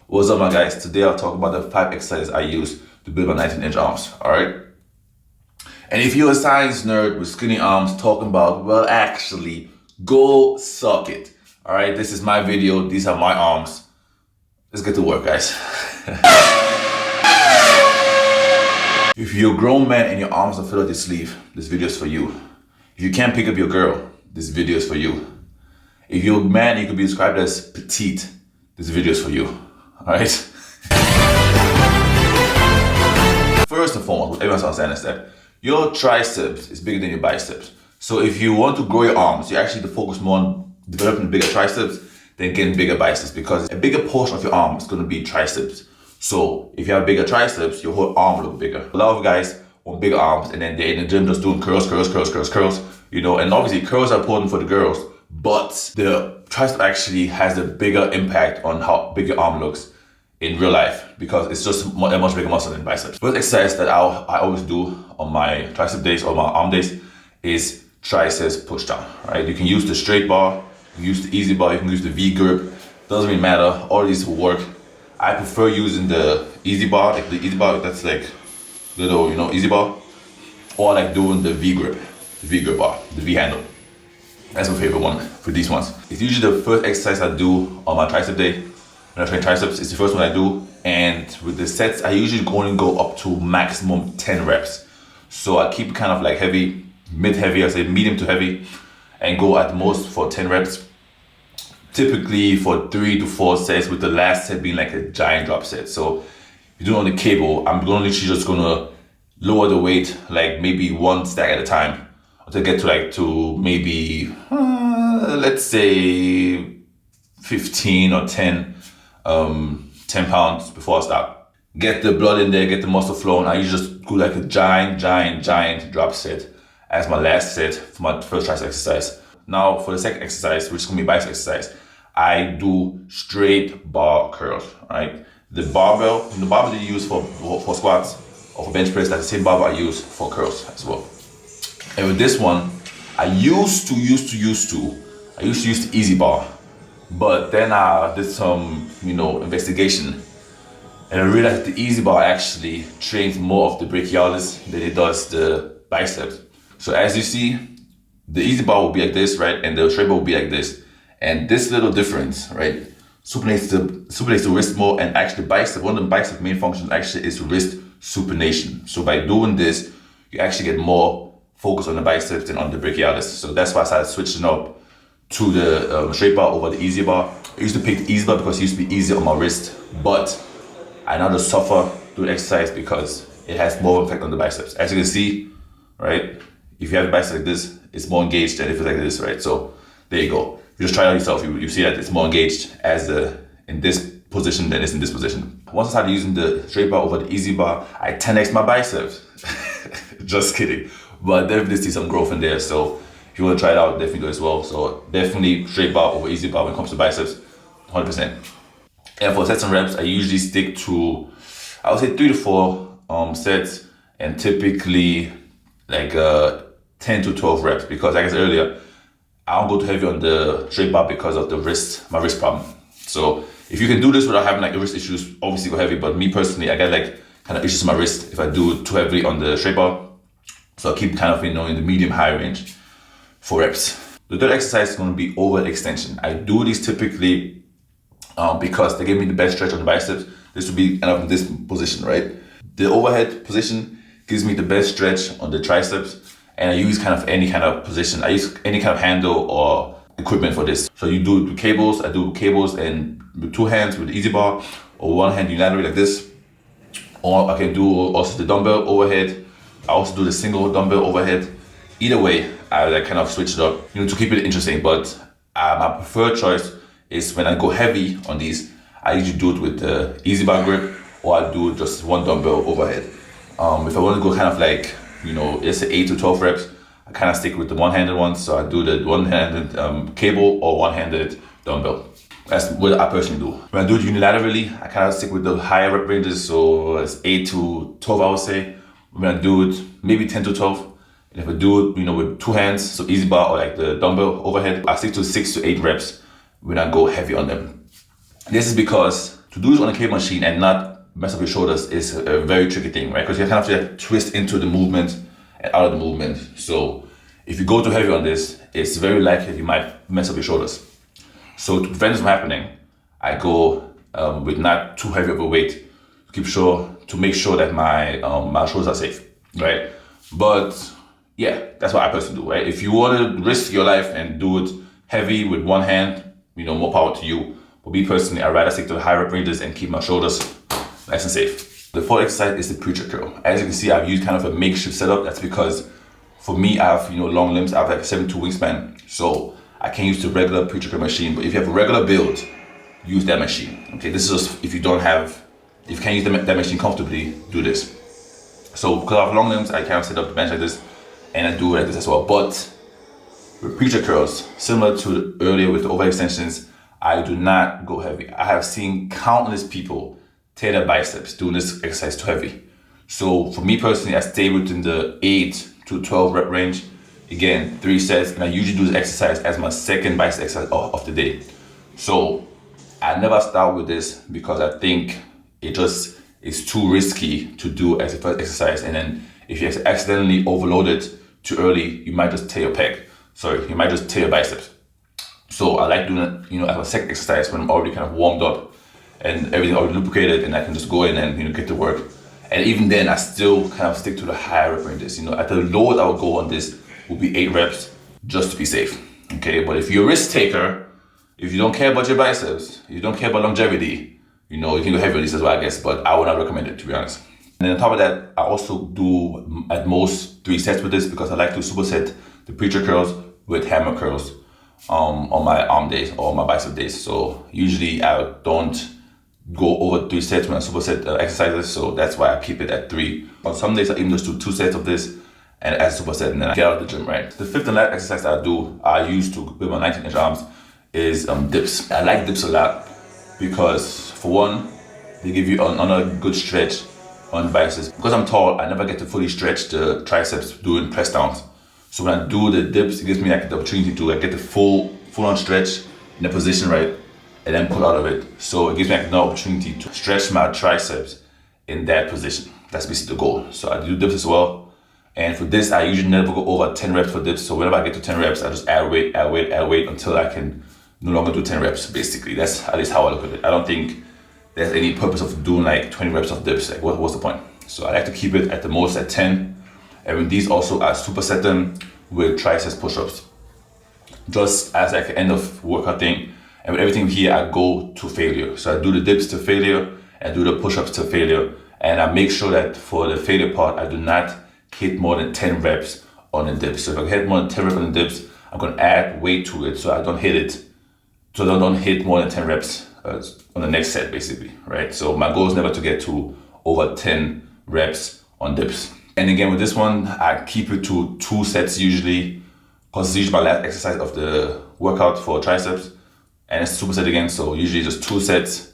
What's up, my guys? Today I'll talk about the 5 exercises I use to build my 19-inch arms, alright? And if you're a science nerd with skinny arms talking about, well, actually, go suck it, alright? This is my video, these are my arms. Let's get to work, guys. If you're a grown man and your arms don't fit out your sleeve, this video is for you. If you can't pick up your girl, this video is for you. If you're a man, you could be described as petite, this video is for you. Alright? First and foremost, what everyone understands is that your triceps is bigger than your biceps. So if you want to grow your arms, you actually need to focus more on developing bigger triceps than getting bigger biceps, because a bigger portion of your arm is going to be triceps. So if you have bigger triceps, your whole arm will look bigger. A lot of guys want bigger arms and then they're in the gym just doing curls, you know, and obviously curls are important for the girls, but the tricep actually has a bigger impact on how big your arm looks in real life, because it's just a much bigger muscle than biceps. First exercise that I always do on my tricep days or my arm days is triceps push down, right? You can use the straight bar, you can use the easy bar, you can use the V grip, doesn't really matter, all these will work. I prefer using the easy bar, like the easy bar that's like little, you know, easy bar, or like doing the V grip bar, the V handle. That's my favorite one for these ones. It's usually the first exercise I do on my tricep day. When I train triceps, it's the first one I do. And with the sets, I usually only go up to maximum 10 reps. So I keep kind of like heavy, mid-heavy, I say medium to heavy, and go at most for 10 reps. Typically for 3 to 4 sets, with the last set being like a giant drop set. So if you do it on the cable, I'm literally just gonna lower the weight like maybe one stack at a time until I get to maybe, let's say 15 or 10 pounds before I stop. Get the blood in there, get the muscle flowing. I usually just do like a giant drop set as my last set for my first tricep exercise. Now for the second exercise, which is gonna be bicep exercise, I do straight bar curls, right? The barbell that you use for squats or for bench press, that's the same barbell I use for curls as well. And with this one, I used to use the easy bar. But then I did some, investigation, and I realized that the easy bar actually trains more of the brachialis than it does the biceps. So as you see, the easy bar will be like this, right? And the straight bar will be like this. And this little difference, right, supinates the wrist more, and actually one of the bicep main functions actually is wrist supination. So by doing this, you actually get more focus on the biceps than on the brachialis. So that's why I started switching up to the straight bar over the easy bar. I used to pick the easy bar because it used to be easier on my wrist, but I now just suffer doing exercise because it has more effect on the biceps. As you can see, right, if you have the biceps like this, it's more engaged than if it's like this, right? So there you go. You just try it out yourself, you see that it's more engaged in this position than it's in this position. Once I started using the straight bar over the easy bar, I 10x my biceps. Just kidding. But definitely see some growth in there. So if you want to try it out, definitely do it as well. So definitely straight bar over easy bar when it comes to biceps, 100%. And for sets and reps, I usually stick to, I would say 3 to 4 sets, and typically like 10 to 12 reps, because like I said earlier, I don't go too heavy on the straight bar because of my wrist problem. So if you can do this without having like wrist issues, obviously go heavy. But me personally, I get like kind of issues with my wrist if I do too heavily on the straight bar. So I keep kind of, in the medium-high range for reps. The third exercise is going to be overhead extension. I do these typically because they give me the best stretch on the biceps. This would be kind of in this position, right? The overhead position gives me the best stretch on the triceps, and I use kind of any kind of position. I use any kind of handle or equipment for this. So you do it with cables. I do cables and with 2 hands with the easy bar, or 1 hand unilaterally like this. Or I can do also the dumbbell overhead. I also do the single dumbbell overhead. Either way, I like kind of switch it up, to keep it interesting. But my preferred choice is when I go heavy on these, I usually do it with the easy bar grip, or I do just 1 dumbbell overhead. If I want to go kind of like, let's say 8 to 12 reps, I kind of stick with the one-handed ones. So I do the one-handed cable or one-handed dumbbell. That's what I personally do. When I do it unilaterally, I kind of stick with the higher rep ranges. So it's 8 to 12, I would say. When I do it, maybe 10 to 12. And if I do it, with 2 hands, so easy bar or like the dumbbell overhead, I stick to 6 to 8 reps when I go heavy on them. This is because to to do this on a cable machine and not mess up your shoulders is a very tricky thing, right? Because you kind of have to twist into the movement and out of the movement. So if you go too heavy on this, it's very likely you might mess up your shoulders. So to prevent this from happening, I go with not too heavy of a weight to make sure that my my shoulders are safe, right? But yeah, that's what I personally do, right? If you want to risk your life and do it heavy with one hand, more power to you. But me personally, I'd rather stick to the high rep ranges and keep my shoulders nice and safe. The fourth exercise is the preacher curl. As you can see, I've used kind of a makeshift setup. That's because for me, I have long limbs. I have like a 7'2" wingspan, so I can't use the regular preacher curl machine. But if you have a regular build, use that machine. Okay, this is just if you can't use that machine comfortably, do this. So because I have long limbs, I kind of set up the bench like this, and I do it like this as well. But with preacher curls, similar to earlier with the overhead extensions, I do not go heavy. I have seen countless people tear their biceps doing this exercise too heavy. So for me personally, I stay within the 8 to 12 rep range. Again, 3 sets, and I usually do this exercise as my second bicep exercise of the day. So I never start with this because I think it just is too risky to do as a first exercise, and then if you accidentally overload it too early, you might just tear your pec. You might just tear your biceps. So I like doing it, as a second exercise when I'm already kind of warmed up and everything already lubricated, and I can just go in and get to work. And even then, I still kind of stick to the higher rep ranges. At the lowest I would go on this would be 8 reps just to be safe. Okay, but if you're a risk taker, if you don't care about your biceps, you don't care about longevity, you can go heavy on this as well, I guess. But I would not recommend it, to be honest. And then on top of that, I also do at most 3 sets with this because I like to superset the preacher curls with hammer curls on my arm days or my bicep days. So usually I don't go over 3 sets when I superset exercises, so that's why I keep it at 3. On some days I even just do 2 sets of this and as a superset, and then I get out of the gym, right? The fifth and last exercise that I use to build my 19-inch arms is dips. I like dips a lot because for one, they give you another good stretch on the biceps. Because I'm tall, I never get to fully stretch the triceps doing press downs. So when I do the dips, it gives me the opportunity to get the full-on stretch in a position, right, and then pull out of it. So it gives me an opportunity to stretch my triceps in that position. That's basically the goal. So I do dips as well. And for this, I usually never go over 10 reps for dips. So whenever I get to 10 reps, I just add weight until I can no longer do 10 reps, basically. That's at least how I look at it. I don't think there's any purpose of doing 20 reps of dips. What's the point? So I like to keep it at the most at 10. And with these also, I superset them with triceps push-ups. Just as an end of workout thing. And with everything here, I go to failure. So I do the dips to failure and do the push-ups to failure. And I make sure that for the failure part, I do not hit more than 10 reps on the dips. So if I hit more than 10 reps on the dips, I'm going to add weight to it so I don't hit it. So I don't hit more than 10 reps on the next set, basically, right? So my goal is never to get to over 10 reps on dips. And again, with this one, I keep it to 2 sets usually, because it's usually my last exercise of the workout for triceps. And it's superset again, so usually just 2 sets,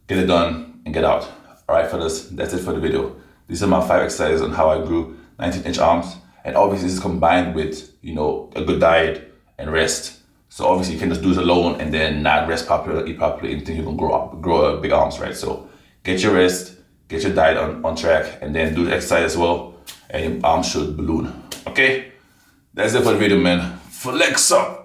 get it done, and get out. All right, fellas, that's it for the video. These are my 5 exercises on how I grew 19-inch arms. And obviously, this is combined with, a good diet and rest. So obviously, you can just do this alone and then not rest properly, or eat properly, and think you can grow big arms, right? So get your rest, get your diet on track, and then do the exercise as well, and your arms should balloon. Okay? That's it for the video, man. Flex up!